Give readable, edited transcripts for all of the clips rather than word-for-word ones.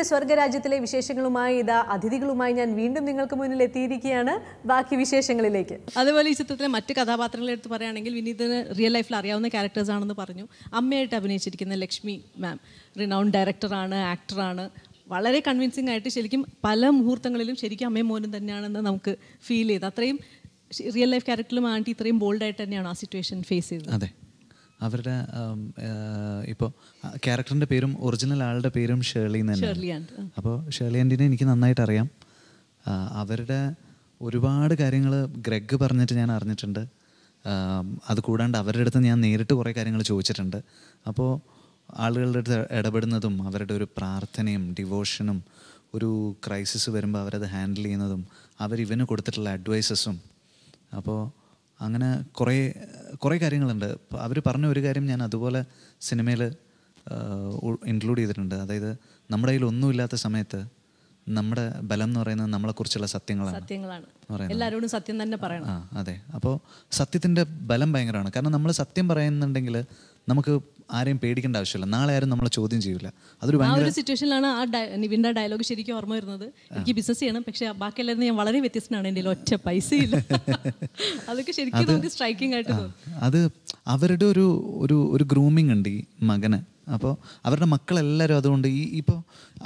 സിനിമയുടെ സ്വർഗ്ഗരാജ്യത്തിലെ വിശേഷങ്ങളുമായി ഇതാ അതിഥികളുമായി ഞാൻ വീണ്ടും നിങ്ങൾക്ക് മുന്നിൽ എത്തിയിരിക്കുകയാണ്. ബാക്കി വിശേഷങ്ങളിലേക്ക്. അതുപോലെ ഈ ചിത്രത്തിലെ മറ്റ് കഥാപാത്രങ്ങളെ എടുത്ത് പറയുകയാണെങ്കിൽ വിനീതിന് റിയൽ ലൈഫിൽ അറിയാവുന്ന ക്യാരക്ടേഴ്സ് ആണെന്ന് പറഞ്ഞു. അമ്മയായിട്ട് അഭിനയിച്ചിരിക്കുന്ന ലക്ഷ്മി മാം റിനൗൺ ഡയറക്ടറാണ്, ആക്ടറാണ്. വളരെ കൺവിൻസിംഗ് ആയിട്ട് ശരിക്കും പല മുഹൂർത്തങ്ങളിലും ശരിക്കും അമ്മയും മോനും തന്നെയാണെന്ന് നമുക്ക് ഫീൽ ചെയ്ത് അത്രയും റിയൽ ലൈഫ് ക്യാരക്ടറിലും ആൻറ്റി ഇത്രയും ബോൾഡായിട്ട് തന്നെയാണ് ആ സിറ്റുവേഷൻ ഫേസ് ചെയ്തത്. അതെ, അവരുടെ ഇപ്പോൾ ക്യാരക്ടറിൻ്റെ പേരും ഒറിജിനൽ ആളുടെ പേരും ഷേർലി തന്നെയാണ്. അപ്പോൾ ഷേർലി ആൻറ്റിനെ എനിക്ക് നന്നായിട്ട് അറിയാം. അവരുടെ ഒരുപാട് കാര്യങ്ങൾ ഗ്രെഗ് പറഞ്ഞിട്ട് ഞാൻ അറിഞ്ഞിട്ടുണ്ട്. അതുകൂടാണ്ട് അവരുടെ അടുത്ത് ഞാൻ നേരിട്ട് കുറേ കാര്യങ്ങൾ ചോദിച്ചിട്ടുണ്ട്. അപ്പോൾ ആളുകളുടെ അടുത്ത് ഇടപെടുന്നതും അവരുടെ ഒരു പ്രാർത്ഥനയും ഡിവോഷനും ഒരു ക്രൈസിസ് വരുമ്പോൾ അവരത് ഹാൻഡിൽ ചെയ്യുന്നതും അവരിവന് കൊടുത്തിട്ടുള്ള അഡ്വൈസസും, അപ്പോൾ അങ്ങനെ കുറേ കാര്യങ്ങളുണ്ട്. അവർ പറഞ്ഞ ഒരു കാര്യം ഞാൻ അതുപോലെ സിനിമയിൽ ഇൻക്ലൂഡ് ചെയ്തിട്ടുണ്ട്. അതായത് നമ്മുടെ കയ്യിൽ ഒന്നുമില്ലാത്ത സമയത്ത് നമ്മുടെ ബലം എന്ന് പറയുന്നത് നമ്മളെക്കുറിച്ചുള്ള സത്യങ്ങളാണ്. എല്ലാവരോടും സത്യം തന്നെ പറയണം. അതെ, അപ്പോൾ സത്യത്തിൻ്റെ ബലം ഭയങ്കരമാണ്. കാരണം നമ്മൾ സത്യം പറയുന്നുണ്ടെങ്കിൽ നമുക്ക് ആരെയും പേടിക്കേണ്ട ആവശ്യമില്ല. നാളെ ആരും നമ്മളെ ചോദ്യം ചെയ്യില്ല. അതൊരു ഭയങ്കര സിറ്റുവേഷനിലാണ് ആ നിവിൻ്റെ ഡയലോഗ് ശരിക്കും ഓർമ്മ വരുന്നത്. എനിക്ക് ബിസിനസ് ചെയ്യണം, പക്ഷേ ബാക്കിയെല്ലാവരും ഞാൻ വളരെ വ്യത്യസ്തനാണ്, എൻ്റെ ഒറ്റ പൈസയില്ല. അതൊക്കെ ശരിക്കും നമുക്ക് സ്ട്രൈക്കിംഗ് ആയിട്ട് തോന്നും. അത് അവരുടെ ഒരു ഗ്രൂമിങ് ഉണ്ട് ഈ മകന്. അപ്പോൾ അവരുടെ മക്കളെല്ലാവരും അതുകൊണ്ട് ഇപ്പോൾ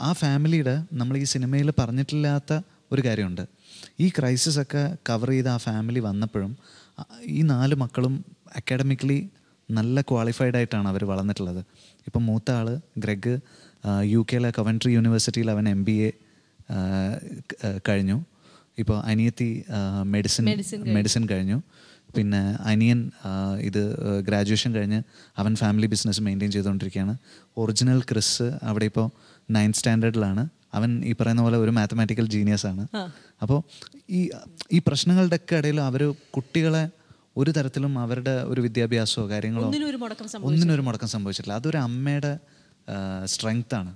ആ ഫാമിലിയുടെ നമ്മൾ ഈ സിനിമയിൽ പറഞ്ഞിട്ടില്ലാത്ത ഒരു കാര്യമുണ്ട്. ഈ ക്രൈസിസ് ഒക്കെ കവർ ചെയ്ത് ആ ഫാമിലി വന്നപ്പോഴും ഈ 4 മക്കളും അക്കാഡമിക്കലി നല്ല ക്വാളിഫൈഡ് ആയിട്ടാണ് അവർ വളർന്നിട്ടുള്ളത്. ഇപ്പം മൂത്ത ആൾ ഗ്രെഗ് UK കവൻട്രി യൂണിവേഴ്സിറ്റിയിൽ അവൻ MBA കഴിഞ്ഞു. ഇപ്പോൾ അനിയത്തി മെഡിസിൻ കഴിഞ്ഞു. പിന്നെ അനിയൻ ഇത് ഗ്രാജുവേഷൻ കഴിഞ്ഞ് അവൻ ഫാമിലി ബിസിനസ് മെയിൻറ്റെയിൻ ചെയ്തുകൊണ്ടിരിക്കുകയാണ്. ഒറിജിനൽ ക്രിസ് അവിടെ ഇപ്പോൾ 9th സ്റ്റാൻഡേർഡിലാണ്. അവൻ ഈ പറയുന്ന പോലെ ഒരു മാത്തമാറ്റിക്കൽ ജീനിയസ് ആണ്. അപ്പോൾ ഈ പ്രശ്നങ്ങളുടെ ഒക്കെ ഇടയിൽ അവർ കുട്ടികളെ ഒരു തരത്തിലും അവരുടെ ഒരു വിദ്യാഭ്യാസമോ കാര്യങ്ങളോ ഒന്നിനൊരു മുടക്കം സംഭവിച്ചിട്ടില്ല. അതൊരു അമ്മയുടെ സ്ട്രെങ്ത്താണ്.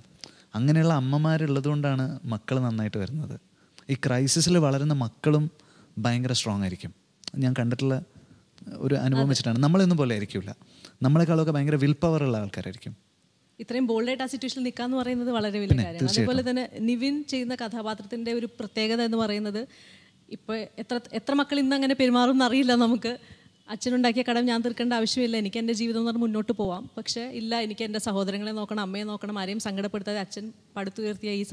അങ്ങനെയുള്ള അമ്മമാരുള്ളത് കൊണ്ടാണ് മക്കൾ നന്നായിട്ട് വരുന്നത്. ഈ ക്രൈസിസിൽ വളരുന്ന മക്കളും ഭയങ്കര സ്ട്രോങ് ആയിരിക്കും. ഞാൻ കണ്ടിട്ടുള്ള ഒരു അനുഭവം വെച്ചിട്ടാണ്. നമ്മളൊന്നും പോലെ ആയിരിക്കില്ല. നമ്മളെക്കാളൊക്കെ ഭയങ്കര വിൽ പവർ ഉള്ള ആൾക്കാരായിരിക്കും. ഇത്രയും ബോൾഡായിട്ട് ആ സിറ്റുവേഷനിൽ നിൽക്കാന്ന് പറയുന്നത് വളരെ വലിയ കാര്യമാണ്. അതുപോലെ തന്നെ നിവിൻ ചെയ്യുന്ന കഥാപാത്രത്തിൻ്റെ ഒരു പ്രത്യേകത എന്ന് പറയുന്നത്, ഇപ്പോൾ എത്ര മക്കൾ ഇന്ന് അങ്ങനെ പെരുമാറും എന്നറിയില്ല നമുക്ക്. അച്ഛനുണ്ടാക്കിയ കടം ഞാൻ തീർക്കേണ്ട ആവശ്യമില്ല, എനിക്ക് എൻ്റെ ജീവിതം എന്ന് പറഞ്ഞ് മുന്നോട്ട് പോവാം. പക്ഷേ ഇല്ല, എനിക്ക് എൻ്റെ സഹോദരങ്ങളെ നോക്കണം, അമ്മയെ നോക്കണം, ആരെയും സങ്കടപ്പെടുത്താതെ അച്ഛൻ പടുത്തുയർത്തിയ ഈ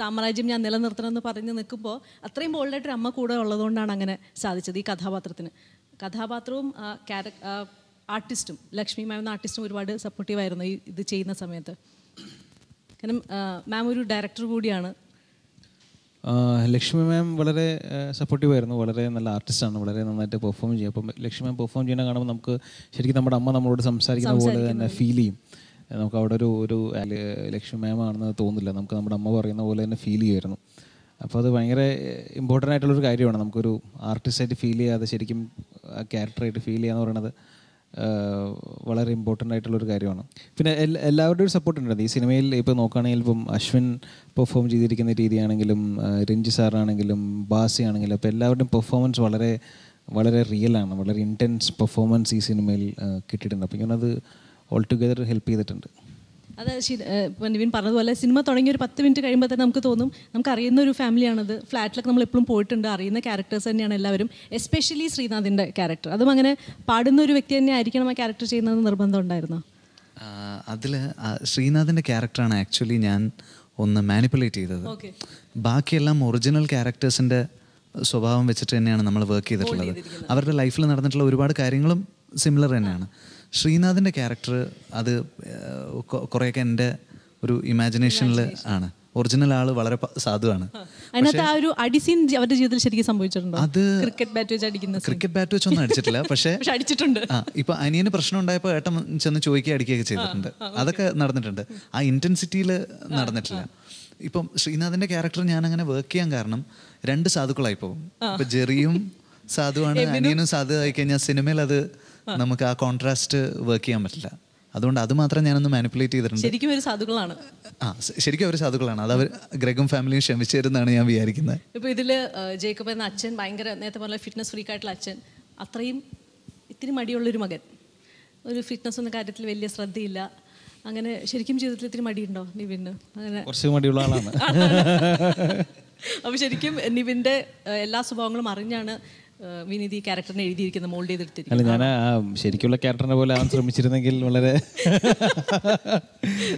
സാമ്രാജ്യം ഞാൻ നിലനിർത്തണമെന്ന് പറഞ്ഞ് നിൽക്കുമ്പോൾ അത്രയും ബോൾഡായിട്ടൊരു അമ്മ കൂടെ ഉള്ളതുകൊണ്ടാണ് അങ്ങനെ സാധിച്ചത് ഈ കഥാപാത്രവും ആർട്ടിസ്റ്റും ലക്ഷ്മി മാം എന്ന ആർട്ടിസ്റ്റും ഒരുപാട് സപ്പോർട്ടീവായിരുന്നു ഇത് ചെയ്യുന്ന സമയത്ത്. കാരണം മാം ഒരു ഡയറക്ടർ കൂടിയാണ്. ലക്ഷ്മി മാം വളരെ സപ്പോർട്ടീവായിരുന്നു. വളരെ നല്ല ആർട്ടിസ്റ്റാണ്, വളരെ നന്നായിട്ട് പെർഫോം ചെയ്യും. അപ്പം ലക്ഷ്മി മാം പെർഫോം ചെയ്യുന്ന കാണുമ്പോൾ നമുക്ക് ശരിക്കും നമ്മുടെ അമ്മ നമ്മളോട് സംസാരിക്കുന്ന പോലെ തന്നെ ഫീൽ ചെയ്യും. നമുക്ക് അവിടെ ഒരു ലക്ഷ്മി മാം ആണെന്ന് തോന്നില്ല, നമുക്ക് നമ്മുടെ അമ്മ പറയുന്ന പോലെ തന്നെ ഫീൽ ചെയ്യുമായിരുന്നു. അപ്പോൾ അത് ഭയങ്കര ഇമ്പോർട്ടൻ്റ് ആയിട്ടുള്ളൊരു കാര്യമാണ്. നമുക്കൊരു ആർട്ടിസ്റ്റായിട്ട് ഫീൽ ചെയ്യാതെ ശരിക്കും ക്യാരക്ടറായിട്ട് ഫീൽ ചെയ്യാന്ന് പറയുന്നത് വളരെ ഇമ്പോർട്ടൻ്റ് ആയിട്ടുള്ളൊരു കാര്യമാണ്. പിന്നെ എല്ലാവരുടെയും ഒരു സപ്പോർട്ട് ഉണ്ട് ഈ സിനിമയിൽ. ഇപ്പോൾ നോക്കുകയാണെങ്കിൽ ഇപ്പം അശ്വിൻ പെർഫോം ചെയ്തിരിക്കുന്ന രീതിയാണെങ്കിലും രഞ്ജി സാറാണെങ്കിലും ബാസി ആണെങ്കിലും അപ്പോൾ എല്ലാവരുടെയും പെർഫോമൻസ് വളരെ വളരെ റിയലാണ്. വളരെ ഇൻറ്റൻസ് പെർഫോമൻസ് ഈ സിനിമയിൽ കിട്ടിയിട്ടുണ്ട്. അപ്പോൾ ഇങ്ങനത് ഓൾ ടുഗെദർ ഹെൽപ്പ് ചെയ്തിട്ടുണ്ട്. അത് ഇപ്പോൾ നിവിൻ പറഞ്ഞതുപോലെ സിനിമ തുടങ്ങി ഒരു 10 മിനിറ്റ് കഴിയുമ്പോൾ തന്നെ നമുക്ക് തോന്നും നമുക്ക് അറിയുന്ന ഒരു ഫാമിലിയാണത്. ഫ്ലാറ്റിലൊക്കെ നമ്മൾ എപ്പോഴും പോയിട്ടുണ്ട്, അറിയുന്ന ക്യാരക്ടേഴ്സ് തന്നെയാണ് എല്ലാവരും. എസ്പെഷ്യലി ശ്രീനാഥിൻ്റെ ക്യാരക്ടർ, അതും അങ്ങനെ പാടുന്ന ഒരു വ്യക്തി തന്നെ ആയിരിക്കണം ആ ക്യാരക്ടർ ചെയ്യുന്നത് നിർബന്ധം ഉണ്ടായിരുന്നോ? അതിൽ ശ്രീനാഥിൻ്റെ ക്യാരക്ടറാണ് ആക്ച്വലി ഞാൻ ഒന്ന് മാനിപ്പുലേറ്റ് ചെയ്തത്. ബാക്കിയെല്ലാം ഒറിജിനൽ ക്യാരക്ടേഴ്സിൻ്റെ സ്വഭാവം വെച്ചിട്ട് തന്നെയാണ് നമ്മൾ വർക്ക് ചെയ്തിട്ടുള്ളത്. അവരുടെ ലൈഫിൽ നടന്നിട്ടുള്ള ഒരുപാട് കാര്യങ്ങളും സിമിലർ തന്നെയാണ്. ശ്രീനാഥിൻ്റെ ക്യാരക്ടർ അത് കുറേയൊക്കെ എൻ്റെ ഒരു ഇമാജിനേഷനിൽ ആണ്. ഒറിജിനൽ ആൾ വളരെ സാധുവാണ്. അതിനകത്ത് ആ ഒരു അടിസീൻ അവരുടെ ജീവിതത്തിൽ ശരിക്കും സംഭവിച്ചിട്ടുണ്ടോ? അത് ക്രിക്കറ്റ് ബാറ്റ് വെച്ചൊന്നും അടിച്ചിട്ടില്ല, പക്ഷേ അടിച്ചിട്ടുണ്ട്. ഇപ്പൊ അനിയന് പ്രശ്നം ഉണ്ടായപ്പോൾ ഏട്ടൻ ചെന്ന് ചോദിക്കുക അടിക്കുകയൊക്കെ ചെയ്തിട്ടുണ്ട്. അതൊക്കെ നടന്നിട്ടുണ്ട്. ആ ഇൻറ്റൻസിറ്റിയിൽ നടന്നിട്ടില്ല. ഇപ്പം ശ്രീനാഥിൻ്റെ ക്യാരക്ടർ ഞാൻ അങ്ങനെ വർക്ക് ചെയ്യാൻ കാരണം 2 സാധുക്കളായി പോകും. ഇപ്പൊ ജെറിയും സാധുവാണ്, അനിയനും സാധു ആയി കഴിഞ്ഞാൽ സിനിമയിൽ അത് നമുക്ക് ആ കോൺട്രാസ്റ്റ് വർക്ക് ചെയ്യാൻ പറ്റില്ല. അതുകൊണ്ട് അത് മാത്രം ഞാനൊന്ന് മാനിപ്പുലേറ്റ് ചെയ്തിട്ടുണ്ട്. ശരിക്കും ഒരു സാധുക്കളാണ്. ശരിക്കും അവർ സാധുക്കളാണ്. അത് അവർ ഗ്രെഗും ഫാമിലിയും ക്ഷമിച്ചു തരുന്നതാണ് ഞാൻ വിചാരിക്കുന്നത്. ഇപ്പോൾ ഇതിൽ ജേക്കബ് എന്ന അച്ഛൻ ഭയങ്കര നേരത്തെ പറഞ്ഞ ഫിറ്റ്നസ് ഫ്രീക്കായിട്ടുള്ള അച്ഛൻ, അത്രയും ഇത്തിരി മടിയുള്ളൊരു മകൻ, ഒരു ഫിറ്റ്നസ് എന്ന കാര്യത്തിൽ വലിയ ശ്രദ്ധയില്ല. അങ്ങനെ ശരിക്കും ജീവിതത്തിൽ ഇത്തിരി മടിയുണ്ടോ നിവിന്? അങ്ങനെ കുറച്ച് മടിയുള്ള ആളാണ്. അപ്പോൾ ശരിക്കും നിവിൻ്റെ എല്ലാ സ്വഭാവങ്ങളും അറിഞ്ഞാണ് വിനീത് ഈ ക്യാരക്ടറിനെ എഴുതിയിരിക്കുന്നത്, മോൾഡ് ചെയ്തെടുത്തിരിക്കുന്നത്. അല്ല, ഞാൻ ശരിക്കുള്ള ക്യാരക്ടറിനെ പോലെ ആവാൻ ശ്രമിച്ചിരുന്നെങ്കിൽ വളരെ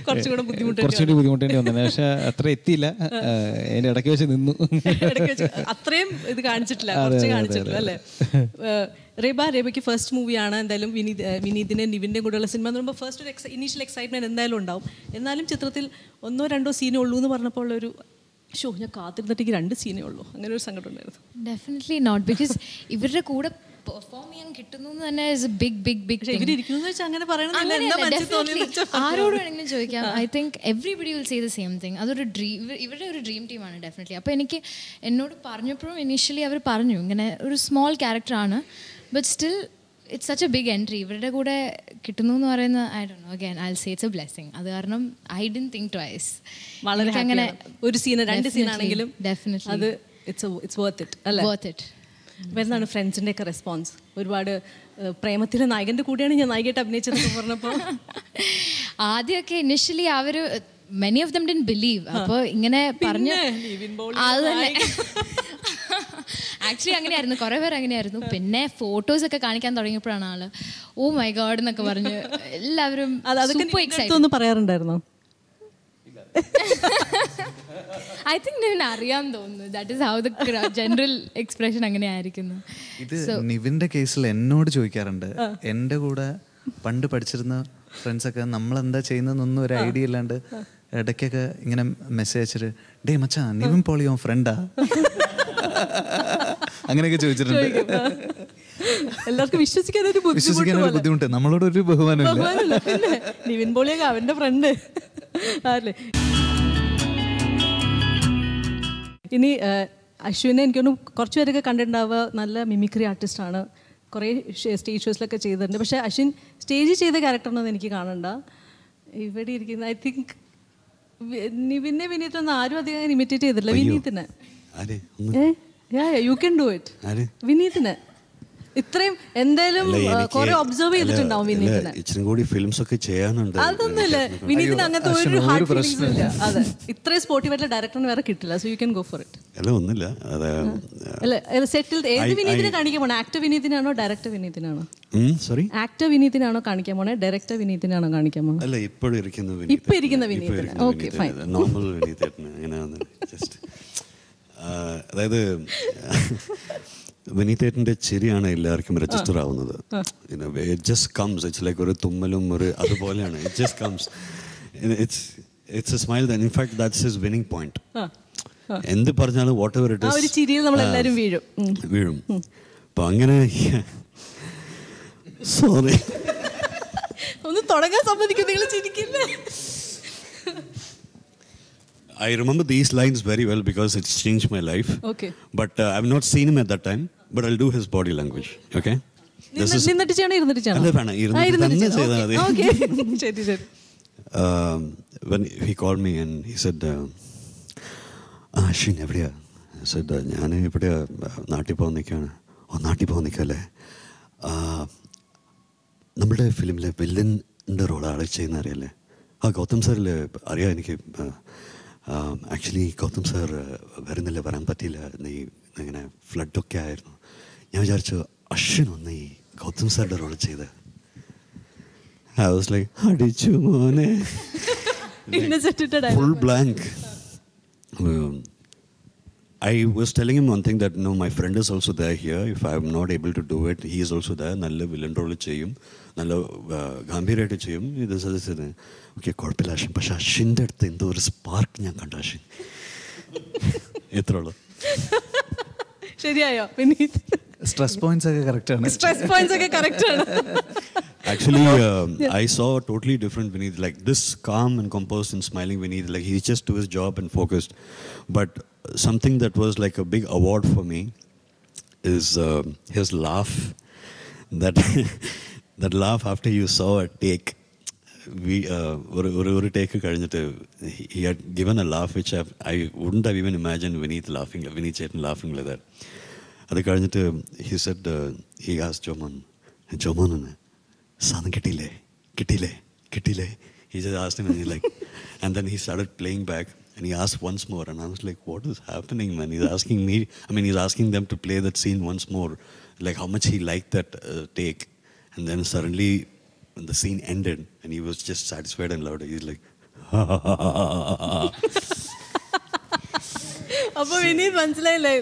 കുറച്ചുകൂടി ബുദ്ധിമുട്ടേണ്ടി വന്നത്. പക്ഷെ അത്ര എത്തിയില്ല, അതിൻ്റെ ഇടയ്ക്ക് വെച്ച് നിന്നു. അത്രയും ഇത് കാണിച്ചിട്ടില്ല, കുറച്ച് കാണിച്ചിട്ടില്ല അല്ലേ? റേബയ്ക്ക് ഫസ്റ്റ് മൂവിയാണ്. എന്തായാലും വിനീതിനെ നിവിൻ്റെ കൂടെയുള്ള സിനിമ എന്ന് പറയുമ്പോൾ ഫസ്റ്റ് ഒരു ഇനീഷ്യൽ എക്സൈറ്റ്മെൻറ്റ് എന്തായാലും ഉണ്ടാവും. എന്നാലും ചിത്രത്തിൽ 1-2 സീനേ ഉള്ളൂ എന്ന് പറഞ്ഞപ്പോൾ ഉള്ളൊരു ഞാൻ കാത്തിരുന്നിട്ടേക്ക് 2 സീനേ ഉള്ളൂ, അങ്ങനെ ഒരു സങ്കടം ഉണ്ടായിരുന്നു. ഡെഫിനറ്റ്ലി നോട്ട്, ബിക്കോസ് ഇവരുടെ കൂടെ പെർഫോം ചെയ്യാൻ കിട്ടുന്നു എന്ന് തന്നെ ഇസ് എ ബിഗ് ആരോട് വേണമെങ്കിലും ചോദിക്കാം. I think everybody will say the same thing. അതൊരു ഇവരുടെ ഒരു ഡ്രീം ടീമാണ് ഡെഫിനറ്റ്ലി. അപ്പോൾ എനിക്ക് എന്നോട് പറഞ്ഞപ്പോഴും ഇനീഷ്യലി അവർ പറഞ്ഞു ഇങ്ങനെ ഒരു സ്മോൾ ക്യാരക്ടറാണ്, but still it's such a big entry. ഇവരുടെ കൂടെ കിട്ടുന്നു എന്ന് പറയുന്നത് I don't know, again I will say it's a blessing. അത് കാരണം ഐ ഡിഡ്ന്റ് തിങ്ക് ട്വൈസ്. വളരെ അങ്ങനെ ഒരു സീൻ 2 സീനാണെങ്കിലും അത് ഇറ്റ്സ് വർത്ത് ഇറ്റ് അല്ലേ? Worth it. എന്താണ് ഫ്രണ്ട്സിൻ്റെ ഒക്കെ റെസ്പോൺസ്? ഒരുപാട് പ്രേമത്തിലെ നായകൻ്റെ കൂടെയാണ് ഞാൻ നായികയായിട്ട് അഭിനയിച്ചതെന്ന് പറഞ്ഞപ്പോൾ ആദ്യമൊക്കെ ഇനിഷ്യലി അവർ many of them didn't believe. അപ്പോൾ ഇങ്ങനെ പറഞ്ഞു അത് തന്നെ ആക്ച്വലി അങ്ങനെയായിരുന്നു, കുറേ പേർ അങ്ങനെയായിരുന്നു. പിന്നെ ഫോട്ടോസൊക്കെ കാണിക്കാൻ തുടങ്ങിയപ്പോഴാണ് ആള് ഓ മൈ ഗോഡ് എന്നൊക്കെ പറഞ്ഞു എല്ലാവരും ഒന്ന് പറയാറുണ്ടായിരുന്നോ? ഐ തിങ്ക് നിവിന് അറിയാൻ തോന്നുന്നു. That is how the general expression അങ്ങനെ ആയിരിക്കുന്നു. ഇത് നിവിൻ്റെ കേസിൽ എന്നോട് ചോദിക്കാറുണ്ട്, എൻ്റെ കൂടെ പണ്ട് പഠിച്ചിരുന്ന ഫ്രണ്ട്സൊക്കെ നമ്മളെന്താ ചെയ്യുന്നതെന്നൊന്നും ഒരു ഐഡിയ ഇല്ലാണ്ട് ഇടയ്ക്കൊക്കെ ഇങ്ങനെ മെസ്സേജ് അയച്ചിട്ട് ഡേ മച്ചാ നിവിൻ പോളിയോ ഫ്രണ്ടാ അങ്ങനെയൊക്കെ ചോദിച്ചിട്ടുണ്ട്. എല്ലാവർക്കും വിശ്വസിക്കാനൊരു ബുദ്ധിമുട്ട്, നമ്മളോടൊരു ബഹുമാനമില്ല. നിവിൻ പോളിയൊക്കെ അവൻ്റെ ഫ്രണ്ട് അല്ലേ? ഇനി അശ്വിനെ എനിക്കൊന്ന് കുറച്ച് പേരൊക്കെ കണ്ടിട്ടുണ്ടാവുക, നല്ല മിമിക്രി ആർട്ടിസ്റ്റാണ്, കുറേ സ്റ്റേജ് ഷോസിലൊക്കെ ചെയ്തിട്ടുണ്ട്. പക്ഷേ അശ്വിൻ സ്റ്റേജിൽ ചെയ്ത ക്യാരക്ടറിനൊന്നും എനിക്ക് കാണണ്ട. ഇവിടെ ഇരിക്കുന്ന ഐ തിങ്ക് നിവിനെ വിനീതൊന്നും ആരും അധികം ഇമിറ്റേറ്റ് ചെയ്തില്ല. വിനീതിനെ യു ക്യാൻ ഡു ഇറ്റ്. വിനീതിനെ ഇത്രയും എന്തായാലും കുറെ ഒബ്സർവ് ചെയ്തിട്ടുണ്ടാവും വിനീതിനെ. ഇച്ചിരി കൂടി ഫിലിംസ് ഒക്കെ ചെയ്യാനുണ്ട്. അതൊന്നുമില്ല, വിനീതിന് അങ്ങനത്തെ ഒരു ഹാർഡ് ഫീലിംഗ്സ് ഇല്ല. അതെ, ഇത്രയും സ്പോർട്ടീവായിട്ടുള്ള ഡയറക്ടറിന് വേറെ കിട്ടില്ല. So you can go for it. അല്ല ഒന്നുമില്ല, അല്ല സെറ്റിൽ ഏത് വിനീതിനെ കാണിക്കാൻ പോണേ? ആക്ടർ വിനീതിനാണോ ഡയറക്ടർ വിനീതിനാണോ? സോറി, ആക്ടർ വിനീതിനാണോ കാണിക്കാൻ പോണേ, ഡയറക്ടർ വിനീതിനാണോ കാണിക്കാൻ പോണേ? അല്ല ഇപ്പോഴും ഇരിക്കുന്ന വിനീതിനെ. ഓക്കെ ഫൈൻ, നോർമൽ വിനീതേട്ടന് അങ്ങനെയാണ്. ജസ്റ്റ് അതായത് വിനീതേട്ടൻ്റെ ചിരിയാണ് എല്ലാവർക്കും രജിസ്റ്റർ ആവുന്നത്. It just comes, it's like ഒരു തുമ്മലും ഒരു അതുപോലെയാണ്. It just comes, it's a smile. In fact that's his winning point. എന്ത് പറഞ്ഞാലും വാട്ട് എവർ ഇറ്റ് ഈസ് വീഴും. അപ്പം അങ്ങനെ സോറി ഒന്ന് തുടങ്ങാൻ സമ്മതിക്കും, നിങ്ങൾ ചിരിക്കില്ലേ? I remember these lines very well because it's changed my life. Okay. But I've not seen him at that time, but I'll do his body language. Okay? നിന്നിട്ട് ചെയ്യണോ ഇരുന്നിട്ട് ചെയ്യണോ? അല്ല വേണം, ഇരുന്നിട്ട് തന്നെ ചെയ്താൽ മതി. Okay. ശരി ശരി. When he called me and he said, Ashwin എവിടെയാ? I said, ഞാൻ എവിടെയാ, നാട്ടിൽ പോകാൻ നിൽക്കുകയാണ്. നാട്ടിൽ പോകാൻ നിൽക്കല്ലേ? നമ്മുടെ ഫിലിമിലെ വില്ലൻ്റെ റോൾ ആളെ ചെയ്യുന്ന അറിയാല്ലേ? ഗൗതം സാറിൽ അറിയാം എനിക്ക്. ആക്ച്വലി ഗൗതം സാർ വരുന്നില്ല, വരാൻ പറ്റിയില്ല, ഇങ്ങനെ ഫ്ലഡൊക്കെ ആയിരുന്നു. ഞാൻ വിചാരിച്ചു അശ്വിൻ ഒന്ന് ഈ ഗൗതം സാറിൻ്റെ റോൾ ചെയ്ത്. I was like, അടിച്ചു മോനെ, full blank. I was telling him one thing that no, my friend is also there here. If I am not able to do it, he is also there. നല്ല villain role ചെയ്യും, നല്ല ഗംഭീരമായിട്ട് ചെയ്യും. ഇത് suggest okay കുഴപ്പമില്ല അശ്വിൻ. പക്ഷെ അശ്വിൻ്റെ അടുത്ത് എന്തോ ഒരു സ്പാർക്ക് ഞാൻ കണ്ടു. അശ്വിൻ എത്ര ഉള്ളു? ശരിയായോ? സ്ട്രെസ് പോയിന്റ്സ് ഒക്കെ കറക്റ്റ് ആണ്. സ്ട്രെസ് പോയിന്റ്സ് ഒക്കെ കറക്റ്റ് ആണ്. Actually, I saw a totally different Vineet, like this calm and composed and smiling Vineet, like he just do his job and focused. But something that was like a big award for me is his laugh. That laugh after you saw a take. ഒരു take കഴിഞ്ഞിട്ട് he had given a laugh which I wouldn't have even imagined Vineet ചേട്ടൻ laughing like that. അത് കഴിഞ്ഞിട്ട് he said, he asked Jomon സാധനം കിട്ടിയില്ലേ He just asked him, and he's like, and then he started playing back, and he asked once more, and I was like, what is happening, man? He's asking me, he's asking them to play that scene once more, like how much he liked that take. And then suddenly, when the scene ended, and he was just satisfied and loud, he's like, അപ്പോൾ വിനീത് മനസ്സിലായില്ലേ,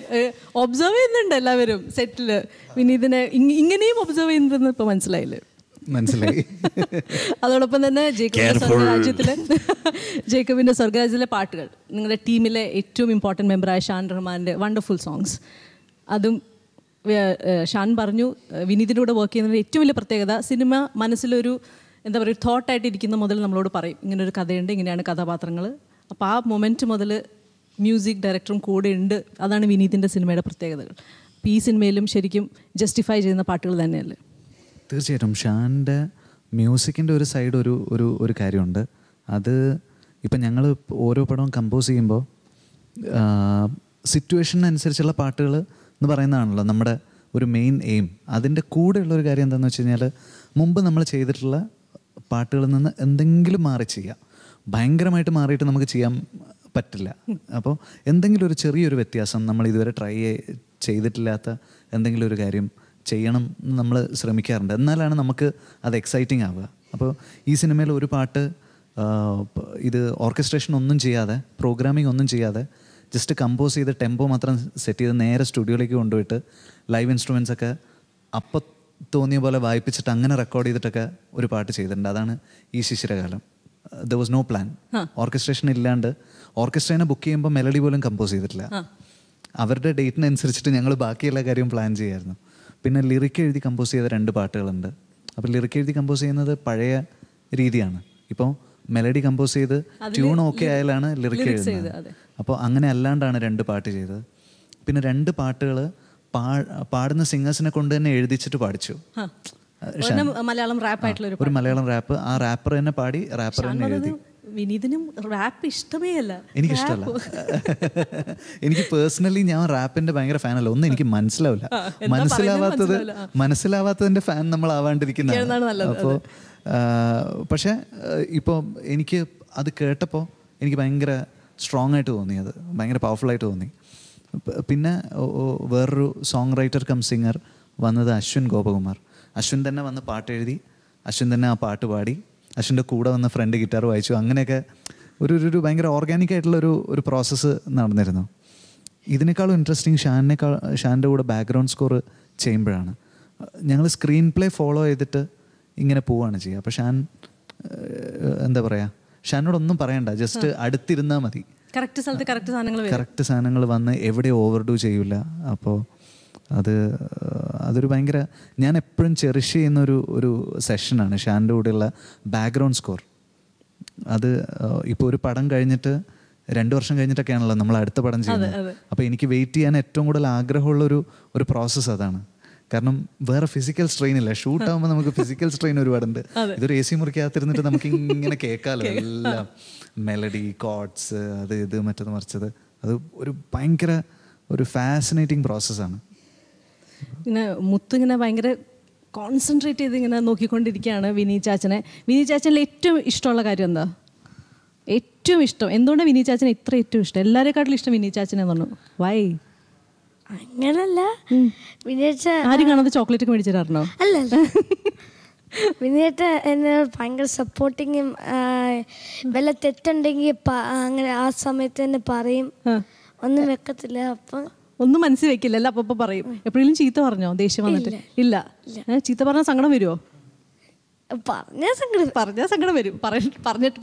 observe ചെയ്യുന്നുണ്ട് എല്ലാവരും സെറ്റില്. വിനീതിനെ ഇങ്ങനെയും observe ചെയ്യുന്നുണ്ടെന്ന് ഇപ്പൊ മനസ്സിലായില്ലേ? മനസ്സിലായി. അതോടൊപ്പം തന്നെ ജേക്കബിന്റെ സ്വർഗരാജ്യത്തിലെ പാട്ടുകൾ, നിങ്ങളുടെ ടീമിലെ ഏറ്റവും ഇമ്പോർട്ടൻറ്റ് മെമ്പറായ ഷാൻ റഹ്മാൻ്റെ വണ്ടർഫുൾ സോങ്സ്, അതും ഷാൻ പറഞ്ഞു വിനീതിൻ്റെ കൂടെ വർക്ക് ചെയ്യുന്നതിൻ്റെ ഏറ്റവും വലിയ പ്രത്യേകത, സിനിമ മനസ്സിലൊരു എന്താ പറയുക തോട്ടായിട്ട് ഇരിക്കുന്ന മുതൽ നമ്മളോട് പറയും ഇങ്ങനൊരു കഥയുണ്ട്, ഇങ്ങനെയാണ് കഥാപാത്രങ്ങൾ. അപ്പോൾ ആ മൊമെൻറ്റ് മുതൽ മ്യൂസിക് ഡയറക്ടറും കൂടെ ഉണ്ട്. അതാണ് വിനീതിൻ്റെ സിനിമയുടെ പ്രത്യേകതകൾ. അപ്പോൾ ഈ സിനിമയിലും ശരിക്കും ജസ്റ്റിഫൈ ചെയ്യുന്ന പാട്ടുകൾ തന്നെയല്ലേ? തീർച്ചയായിട്ടും ഷാൻ്റെ മ്യൂസിക്കിൻ്റെ ഒരു സൈഡ് ഒരു കാര്യമുണ്ട്. അത് ഇപ്പം ഞങ്ങൾ ഓരോ പടവും കമ്പോസ് ചെയ്യുമ്പോൾ സിറ്റുവേഷനനുസരിച്ചുള്ള പാട്ടുകൾ എന്ന് പറയുന്നതാണല്ലോ നമ്മുടെ ഒരു മെയിൻ എയിം. അതിൻ്റെ കൂടെയുള്ളൊരു കാര്യം എന്താണെന്ന് വെച്ച് കഴിഞ്ഞാൽ മുമ്പ് നമ്മൾ ചെയ്തിട്ടുള്ള പാട്ടുകളിൽ നിന്ന് എന്തെങ്കിലും മാറി ചെയ്യാം. ഭയങ്കരമായിട്ട് മാറിയിട്ട് നമുക്ക് ചെയ്യാൻ പറ്റില്ല. അപ്പോൾ എന്തെങ്കിലും ഒരു ചെറിയൊരു വ്യത്യാസം, നമ്മൾ ഇതുവരെ ട്രൈ ചെയ്തിട്ടില്ലാത്ത എന്തെങ്കിലും ഒരു കാര്യം ചെയ്യണം എന്ന് നമ്മൾ ശ്രമിക്കാറുണ്ട്. എന്നാലാണ് നമുക്ക് അത് എക്സൈറ്റിംഗ് ആവുക. അപ്പോൾ ഈ സിനിമയിൽ ഒരു പാട്ട് ഇത് ഓർക്കസ്ട്രേഷൻ ഒന്നും ചെയ്യാതെ, പ്രോഗ്രാമിംഗ് ഒന്നും ചെയ്യാതെ, ജസ്റ്റ് കമ്പോസ് ചെയ്ത് ടെമ്പോ മാത്രം സെറ്റ് ചെയ്ത് നേരെ സ്റ്റുഡിയോയിലേക്ക് കൊണ്ടുപോയിട്ട് ലൈവ് ഇൻസ്ട്രുമെൻറ്റ്സ് ഒക്കെ അപ്പം തോന്നിയ പോലെ വായിപ്പിച്ചിട്ട് അങ്ങനെ റെക്കോർഡ് ചെയ്തിട്ടൊക്കെ ഒരു പാട്ട് ചെയ്തിട്ടുണ്ട്. അതാണ് ഈ ശിശിരകാലം. There was no plan. Orchestration ഇല്ലാണ്ട്, ഓർക്കസ്ട്രേനെ ബുക്ക് ചെയ്യുമ്പോൾ മെലഡി പോലും കമ്പോസ് ചെയ്തിട്ടില്ല. അവരുടെ ഡേറ്റിനനുസരിച്ചിട്ട് ഞങ്ങൾ ബാക്കിയെല്ലാ കാര്യവും പ്ലാൻ ചെയ്യായിരുന്നു. പിന്നെ ലിറിക്ക് എഴുതി കമ്പോസ് ചെയ്ത 2 പാട്ടുകളുണ്ട്. അപ്പോൾ ലിറിക്ക് എഴുതി കമ്പോസ് ചെയ്യുന്നത് പഴയ രീതിയാണ്. ഇപ്പോൾ മെലഡി കമ്പോസ് ചെയ്ത് ട്യൂൺ ഓക്കെ ആയാലാണ് ലിറിക്ക് എഴുതുന്നത്. അപ്പോൾ അങ്ങനെ അല്ലാണ്ടാണ് 2 പാട്ട് ചെയ്തത്. പിന്നെ 2 പാട്ടുകൾ പാടുന്ന സിംഗേഴ്സിനെ കൊണ്ട് തന്നെ എഴുതിച്ചിട്ട് പാടിച്ചു. മലയാളം റാപ്പായിട്ടുള്ള ഒരു മലയാളം റാപ്പ്, ആ റാപ്പർ തന്നെ പാടി, റാപ്പർ തന്നെ എഴുതി. വിനീതിനും റാപ്പ് ഇഷ്ടമേ അല്ല. എനിക്കിഷ്ടമല്ല. എനിക്ക് പേഴ്സണലി ഞാൻ റാപ്പിന്റെ ഭയങ്കര ഫാനല്ല. ഒന്നും എനിക്ക് മനസ്സിലാവില്ല. മനസ്സിലാവാത്തതിന്റെ ഫാൻ നമ്മൾ ആവാണ്ടിരിക്കുന്നതാണ്. അപ്പോൾ പക്ഷേ ഇപ്പോൾ എനിക്ക് അത് കേട്ടപ്പോൾ എനിക്ക് ഭയങ്കര സ്ട്രോങ് ആയിട്ട് തോന്നി, അത് ഭയങ്കര പവർഫുള്ളായിട്ട് തോന്നി. പിന്നെ വേറൊരു സോങ് റൈറ്റർ കം സിംഗർ വന്നത് അശ്വിൻ ഗോപകുമാർ. അശ്വിൻ തന്നെ വന്ന് പാട്ട് എഴുതി, അശ്വിൻ തന്നെ ആ പാട്ട് പാടി, അശ്വിൻ്റെ കൂടെ വന്ന് ഫ്രണ്ട് ഗിറ്റാർ വായിച്ചു. അങ്ങനെയൊക്കെ ഒരു ഭയങ്കര ഓർഗാനിക് ആയിട്ടുള്ള ഒരു പ്രോസസ്സ് നടന്നിരുന്നു. ഇതിനേക്കാളും ഇൻട്രസ്റ്റിംഗ് ഷാൻ്റെ കൂടെ ബാക്ക്ഗ്രൗണ്ട് സ്കോർ ചെയ്യുമ്പോഴാണ്. ഞങ്ങൾ സ്ക്രീൻ പ്ലേ ഫോളോ ചെയ്തിട്ട് ഇങ്ങനെ പോവുകയാണ് ചെയ്യുക. അപ്പോൾ ഷാൻ എന്താ പറയുക, ഷാനോടൊന്നും പറയണ്ട, ജസ്റ്റ് അടുത്തിരുന്നാൽ മതി. കറക്റ്റ് സാധനങ്ങൾ വന്ന് എവിടെ ഓവർഡു ചെയ്യില്ല. അപ്പോൾ അതൊരു ഭയങ്കര, ഞാൻ എപ്പോഴും ചെറിഷ് ചെയ്യുന്ന ഒരു സെഷനാണ് ഷാൻ്റെ കൂടെയുള്ള ബാക്ക്ഗ്രൗണ്ട് സ്കോർ. അത് ഇപ്പോൾ ഒരു പടം കഴിഞ്ഞിട്ട് 2 വർഷം കഴിഞ്ഞിട്ടൊക്കെയാണല്ലോ നമ്മൾ അടുത്ത പടം ചെയ്യുന്നത്. അപ്പോൾ എനിക്ക് വെയിറ്റ് ചെയ്യാൻ ഏറ്റവും കൂടുതൽ ആഗ്രഹമുള്ള ഒരു പ്രോസസ്സ് അതാണ്. കാരണം വേറെ ഫിസിക്കൽ സ്ട്രെയിൻ ഇല്ല. ഷൂട്ട് ആകുമ്പോൾ നമുക്ക് ഫിസിക്കൽ സ്ട്രെയിൻ ഒരുപാടുണ്ട്. ഇതൊരു AC മുറിക്കകത്തിരുന്നിട്ട് നമുക്ക് ഇങ്ങനെ കേൾക്കാമല്ലോ എല്ലാം, മെലഡി, കോഡ്സ്, അത് ഇത് മറ്റത് മറിച്ചത്. അത് ഒരു ഭയങ്കര ഒരു ഫാസിനേറ്റിംഗ് പ്രോസസ്സാണ്. ഇങ്ങനെ മുത്തിങ്ങനെ ഭയങ്കര കോൺസെൻട്രേറ്റ് ചെയ്ത് ഇങ്ങനെ നോക്കിക്കൊണ്ടിരിക്കുകയാണ് വിനീത് ചാച്ചനെ. വിനീത് ചാച്ചനിൽ ഏറ്റവും ഇഷ്ടമുള്ള കാര്യം എന്താ? ഏറ്റവും ഇഷ്ടം എന്തുകൊണ്ടാണ് വിനീത് ചാച്ചനെ ഇത്ര ഏറ്റവും ഇഷ്ടം? എല്ലാവരെക്കാട്ടിലും ഇഷ്ടം വിനീത് ചാച്ചനെ തോന്നുന്നു. വൈ? അങ്ങനല്ല, ആരും കാണാതെ ചോക്ലേറ്റ് ഒക്കെ മേടിച്ചു തരാറുണ്ടോ? അല്ല, വിനീത എന്നെ ഭയങ്കര സപ്പോർട്ടിങ്ങും, വല്ല തെറ്റുണ്ടെങ്കിൽ അങ്ങനെ ആ സമയത്ത് തന്നെ പറയും, ഒന്നും വെക്കത്തില്ല. അപ്പം ഒന്നും മനസ്സിൽ വെക്കില്ല, അല്ല അപ്പൊ പറയും. എപ്പോഴെങ്കിലും ചീത്ത പറഞ്ഞോ ദേഷ്യം വന്നിട്ട്? ഇല്ല. ചീത്ത പറഞ്ഞാൽ സങ്കടം വരുമോ? പറഞ്ഞാൽ സങ്കടം വരും.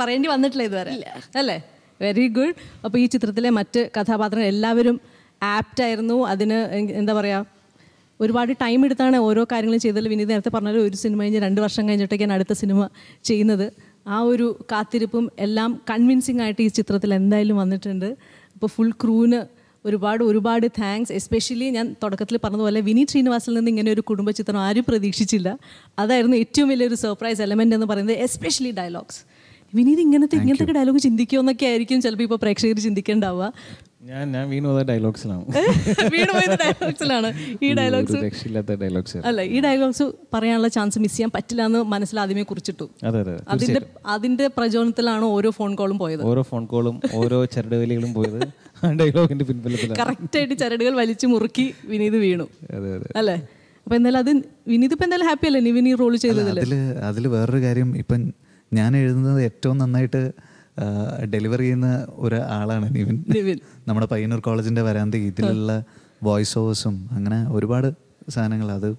പറയേണ്ടി വന്നിട്ടില്ല ഇതുവരെ, അല്ലേ? Very good. അപ്പോൾ ഈ ചിത്രത്തിലെ മറ്റ് കഥാപാത്രങ്ങൾ എല്ലാവരും ആപ്റ്റായിരുന്നു. അതിന് എന്താ പറയുക, ഒരുപാട് ടൈം എടുത്താണ് ഓരോ കാര്യങ്ങളും ചെയ്തത്. വിനീത് നേരത്തെ പറഞ്ഞാൽ ഒരു സിനിമ കഴിഞ്ഞ് 2 വർഷം കഴിഞ്ഞിട്ടൊക്കെയാണ് അടുത്ത സിനിമ ചെയ്യുന്നത്. ആ ഒരു കാത്തിരിപ്പും എല്ലാം കൺവിൻസിങ് ആയിട്ട് ഈ ചിത്രത്തിൽ എന്തായാലും വന്നിട്ടുണ്ട്. അപ്പോൾ ഫുൾ ക്രൂവിന് ഒരുപാട് താങ്ക്സ്. എസ്പെഷ്യലി ഞാൻ തുടക്കത്തിൽ പറഞ്ഞതുപോലെ വിനീത് ശ്രീനിവാസിൽ നിന്ന് ഇങ്ങനെ ഒരു കുടുംബ ചിത്രം ആരും പ്രതീക്ഷിച്ചില്ല. അതായിരുന്നു ഏറ്റവും വലിയൊരു സർപ്രൈസ് എലമെൻ്റ് എന്ന് പറയുന്നത്. Especially dialogues. വിനീത് ഇങ്ങനത്തെ ഡയലോഗ് ചിന്തിക്കുമോ എന്നൊക്കെ ആയിരിക്കും ചിലപ്പോൾ ഇപ്പോൾ പ്രേക്ഷകർ ചിന്തിക്കേണ്ടാവുക. ഞാൻ വീണു പോയ ഡയലോഗ്സിലാണ്. വീണു പോയത് ഡയലോഗ്സിലാണ്. ഈ ഡയലോഗ്സ് രക്ഷയില്ലാത്ത ഡയലോഗ്സ് അല്ല, ഈ ഡയലോഗ്സ് പറയാനുള്ള ചാൻസ് മിസ് ചെയ്യാൻ പറ്റില്ല എന്ന് മനസ്സിലാദ്യമേ കുറിച്ചിട്ടു. അതിന്റെ പ്രചോദനത്തിലാണ് ഓരോ ഫോൺ കോളും പോയത്. ഓരോ ഫോൺ കോളും ഓരോ ചരടുവലികളും പോയത് ഡയലോഗിന്റെ പിൻബലത്തിലാണ്. കറക്റ്റായിട്ട് ചരടുകൾ വലിച്ചു മുറുക്കി വിനീത് വീണു അല്ലേ? അപ്പൊ എന്തായാലും അത് വിനീത് ഇപ്പൊ എന്തായാലും ഹാപ്പി അല്ലേ നിവിൻ ഈ റോൾ ചെയ്തതിൽ? അതിൽ വേറൊരു കാര്യം, ഇപ്പം ഞാൻ എഴുതുന്നത് ഏറ്റവും നന്നായിട്ട് ഡെലിവറി ചെയ്യുന്ന ഒരാളാണ് നിവിൻ. നമ്മുടെ പയ്യന്നൂർ കോളേജിൻ്റെ വരാന്ത ഇതിലുള്ള വോയിസ് ഓവേഴ്സും അങ്ങനെ ഒരുപാട് സാധനങ്ങൾ, അത്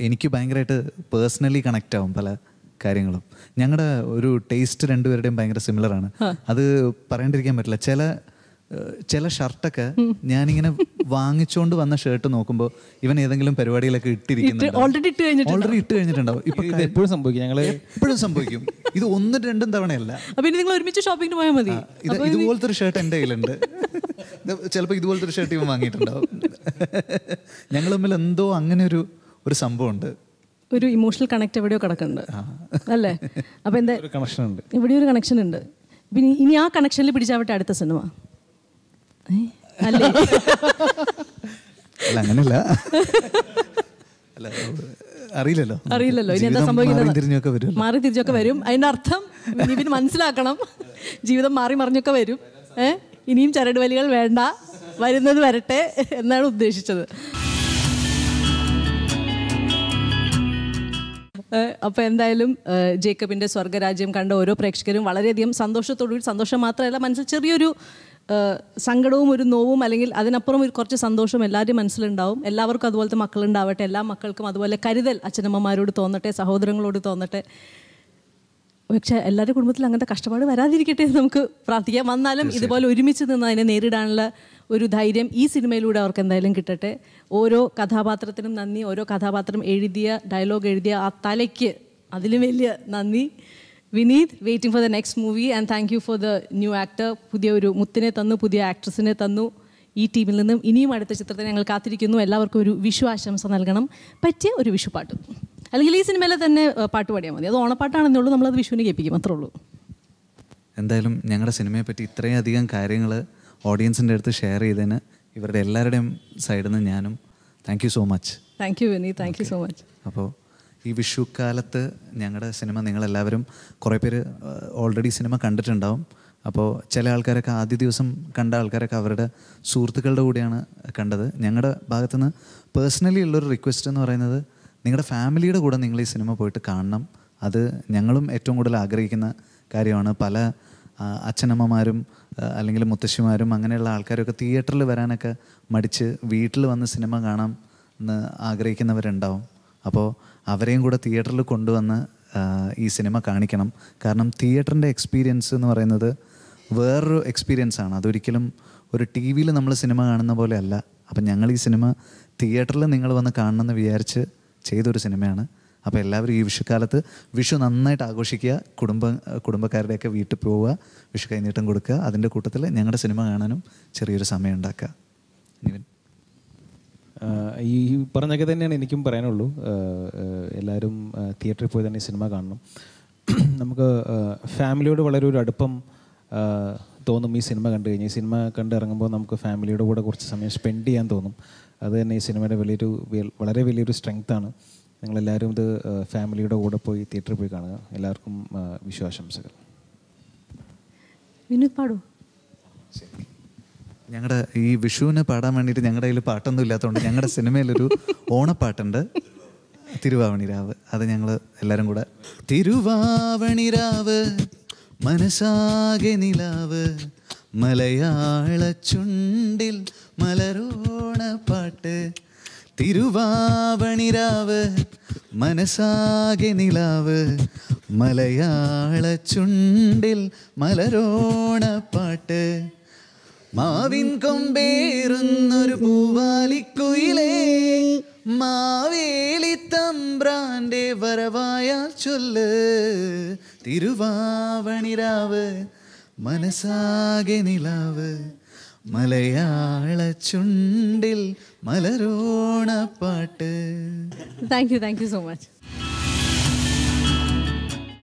എനിക്ക് ഭയങ്കരമായിട്ട് പേഴ്സണലി കണക്റ്റ് ആവും പല കാര്യങ്ങളും. ഞങ്ങളുടെ ഒരു ടേസ്റ്റ് രണ്ടുപേരുടെയും ഭയങ്കര സിമിലറാണ്. അത് പറയാണ്ടിരിക്കാൻ പറ്റില്ല. ചില ഷർട്ടൊക്കെ ഞാനിങ്ങനെ വാങ്ങിച്ചുകൊണ്ട് വന്ന ഷർട്ട് നോക്കുമ്പോൾ ഇവൻ ഏതെങ്കിലും പരിപാടിയിലൊക്കെ ഓൾറെഡി ഇട്ട് കഴിഞ്ഞിട്ടുണ്ടാവും. ഇപ്പൊ എപ്പോഴും സംഭവിക്കും, ഞങ്ങൾ എപ്പോഴും സംഭവിക്കും. ഇത് 1-2 തവണയല്ല. നിങ്ങൾ ഒരുമിച്ച് ഷോപ്പിങ്ങിന് പോയാൽ മതി. ഇതുപോലത്തെ ഒരു ഷർട്ട് എൻ്റെ കയ്യിലുണ്ട്. ചിലപ്പോൾ ഇതുപോലത്തെ ഒരു ഷർട്ട് ഇവൻ വാങ്ങിയിട്ടുണ്ടാവും. ഞങ്ങൾ തമ്മിൽ എന്തോ അങ്ങനെ ഒരു സംഭവമുണ്ട്. ഒരു ഇമോഷണൽ കണക്ട് എവിടെയോ കിടക്കുന്നുണ്ട് അല്ലേ? അപ്പൊ എന്താ ഇവിടെ ഒരു കണക്ഷൻ ഉണ്ട്. പിന്നെ ഇനി ആ കണക്ഷനിൽ പിടിച്ചാവട്ടെ അടുത്ത സിനിമ അല്ലേ? അല്ല അങ്ങനെയല്ല, അറിയില്ലല്ലോ ഇനി എന്താ സംഭവിക്കുന്നത്. മാറി തിരിച്ചൊക്കെ വരും. അതിന്റെ അർത്ഥം നിവിൻ മനസ്സിലാക്കണം, ജീവിതം മാറി മറിഞ്ഞൊക്കെ വരും. ഇനിയും ചരടുവലികൾ വേണ്ട, വരുന്നത് വരട്ടെ എന്നാണ് ഉദ്ദേശിച്ചത്. അപ്പോൾ എന്തായാലും ജേക്കബിൻ്റെ സ്വർഗരാജ്യം കണ്ട ഓരോ പ്രേക്ഷകരും വളരെയധികം സന്തോഷത്തോടുകൂടി, സന്തോഷം മാത്രമല്ല മനസ്സിൽ ചെറിയൊരു സങ്കടവും ഒരു നോവും അല്ലെങ്കിൽ അതിനപ്പുറം ഒരു കുറച്ച് സന്തോഷവും എല്ലാവരുടെയും മനസ്സിലുണ്ടാവും. എല്ലാവർക്കും അതുപോലത്തെ മക്കളുണ്ടാവട്ടെ. എല്ലാ മക്കൾക്കും അതുപോലെ കരുതൽ അച്ഛനമ്മമാരോട് തോന്നട്ടെ, സഹോദരങ്ങളോട് തോന്നട്ടെ. പക്ഷേ എല്ലാവരുടെ കുടുംബത്തിൽ അങ്ങനത്തെ കഷ്ടപ്പാട് വരാതിരിക്കട്ടെ എന്ന് നമുക്ക് പ്രാർത്ഥിക്കാം. വന്നാലും ഇതുപോലെ ഒരുമിച്ച് നിന്ന് അതിനെ നേരിടാനുള്ള ഒരു ധൈര്യം ഈ സിനിമയിലൂടെ അവർക്ക് എന്തായാലും കിട്ടട്ടെ. ഓരോ കഥാപാത്രത്തിനും നന്ദി. ഓരോ കഥാപാത്രം ഡയലോഗ് എഴുതിയ ആ തലയ്ക്ക് അതിലും വലിയ നന്ദി. Vineeth, waiting for the next movie and thank you for the new actor. പുതിയ ഒരു മുത്തിനെ തന്നു, പുതിയ ആക്ട്രസിനെ തന്നു. ഈ ടീമിൽ നിന്നും ഇനിയും അടുത്ത ചിത്രത്തെ ഞങ്ങൾ കാത്തിരിക്കുന്നു. എല്ലാവർക്കും ഒരു വിഷു ആശംസ നൽകണം. പറ്റിയ ഒരു വിഷുപാട്ട്, അല്ലെങ്കിൽ ഈ സിനിമയിലെ തന്നെ പാട്ട് പാടിയാൽ മതി. അത് ഓണപ്പാട്ടാണെന്നേ ഉള്ളൂ, നമ്മളത് വിഷുവിന് കേൾപ്പിക്കും, അത്രേ ഉള്ളൂ. എന്തായാലും ഞങ്ങളുടെ സിനിമയെ പറ്റി ഇത്രയും അധികം കാര്യങ്ങൾ ഓഡിയൻസിൻ്റെ അടുത്ത് ഷെയർ ചെയ്തതിന് ഇവരുടെ എല്ലാവരുടെയും സൈഡിൽ നിന്ന് ഞാനും thank you so much. Thank you Vineeth, thank you so much. അപ്പോൾ ഈ വിഷുക്കാലത്ത് ഞങ്ങളുടെ സിനിമ നിങ്ങളെല്ലാവരും കുറേ പേര് ഓൾറെഡി സിനിമ കണ്ടിട്ടുണ്ടാവും. അപ്പോൾ ചില ആൾക്കാരൊക്കെ ആദ്യ ദിവസം കണ്ട ആൾക്കാരൊക്കെ അവരുടെ സുഹൃത്തുക്കളുടെ കൂടെയാണ് കണ്ടത്. ഞങ്ങളുടെ ഭാഗത്തുനിന്ന് പേഴ്സണലി ഉള്ളൊരു റിക്വസ്റ്റ് എന്ന് പറയുന്നത്, നിങ്ങളുടെ ഫാമിലിയുടെ കൂടെ നിങ്ങൾ ഈ സിനിമ പോയിട്ട് കാണണം. അത് ഞങ്ങളും ഏറ്റവും കൂടുതൽ ആഗ്രഹിക്കുന്ന കാര്യമാണ്. പല അച്ഛനമ്മമാരും അല്ലെങ്കിൽ മുത്തശ്ശിമാരും അങ്ങനെയുള്ള ആൾക്കാരൊക്കെ തിയേറ്ററിൽ വരാനൊക്കെ മടിച്ച് വീട്ടിൽ വന്ന് സിനിമ കാണാം എന്ന് ആഗ്രഹിക്കുന്നവരുണ്ടാവും. അപ്പോൾ അവരെയും കൂടെ തിയേറ്ററിൽ കൊണ്ടുവന്ന് ഈ സിനിമ കാണിക്കണം. കാരണം തിയേറ്ററിൻ്റെ എക്സ്പീരിയൻസ് എന്ന് പറയുന്നത് വേറൊരു എക്സ്പീരിയൻസാണ്. അതൊരിക്കലും ഒരു ടി വിയിൽ നമ്മൾ സിനിമ കാണുന്ന പോലെ അല്ല. അപ്പം ഞങ്ങൾ ഈ സിനിമ തിയേറ്ററിൽ നിങ്ങൾ വന്ന് കാണണമെന്ന് വിചാരിച്ച് ചെയ്തൊരു സിനിമയാണ്. അപ്പോൾ എല്ലാവരും ഈ വിഷുക്കാലത്ത് വിഷു നന്നായിട്ട് ആഘോഷിക്കുക. കുടുംബക്കാരുടെയൊക്കെ വീട്ടിൽ പോവുക, വിഷു കൈനീട്ടം കൊടുക്കുക. അതിൻ്റെ കൂട്ടത്തിൽ ഞങ്ങളുടെ സിനിമ കാണാനും ചെറിയൊരു സമയം ഉണ്ടാക്കുക. നിവിൻ, ഈ പറഞ്ഞൊക്കെ തന്നെയാണ് എനിക്കും പറയാനുള്ളൂ. എല്ലാവരും തിയേറ്ററിൽ പോയി തന്നെ ഈ സിനിമ കാണണം. നമുക്ക് ഫാമിലിയോട് വളരെ ഒരു അടുപ്പം തോന്നും ഈ സിനിമ കണ്ടു കഴിഞ്ഞാൽ. ഈ സിനിമ കണ്ടിറങ്ങുമ്പോൾ നമുക്ക് ഫാമിലിയുടെ കൂടെ കുറച്ച് സമയം സ്പെൻഡ് ചെയ്യാൻ തോന്നും. അത് തന്നെ ഈ സിനിമയുടെ വളരെ വലിയൊരു സ്ട്രെങ്ത്താണ്. നിങ്ങളെല്ലാവരും ഇത് ഫാമിലിയുടെ കൂടെ പോയി തിയേറ്ററിൽ പോയി കാണുക. എല്ലാവർക്കും വിഷുവാശംസകൾ. വിനീത് പാടൂ. ഞങ്ങളുടെ ഈ വിഷുവിന് പാടാൻ വേണ്ടിയിട്ട് ഞങ്ങളുടെ കയ്യിൽ പാട്ടൊന്നും ഇല്ലാത്തതുകൊണ്ട് ഞങ്ങളുടെ സിനിമയിലൊരു ഓണപ്പാട്ടുണ്ട്, തിരുവാവണിരാവ്. അത് ഞങ്ങൾ എല്ലാവരും കൂടെ. തിരുവാവണിരാവ് മനസ്സാകെ നിലാവ്, മലയാള ചുണ്ടിൽ മലരോണപ്പാട്ട്. തിരുവാവണിരാവ് മനസ്സാകെ നിലാവ്, മലയാള ചുണ്ടിൽ മലരോണപ്പാട്ട്. മാവിൻ കൊമ്പേറുന്നൊരു പൂവാലിക്കുയിലേ, മാവേലി തമ്പ്രാന്റെ വരവായാൽ ചൊല്ല്. തിരുവാവണിരാവ് മനസ്സാകെ നിലാവ്, മലയാള ചുണ്ടിൽ മലരോണപ്പാട്ട്. Thank you so much.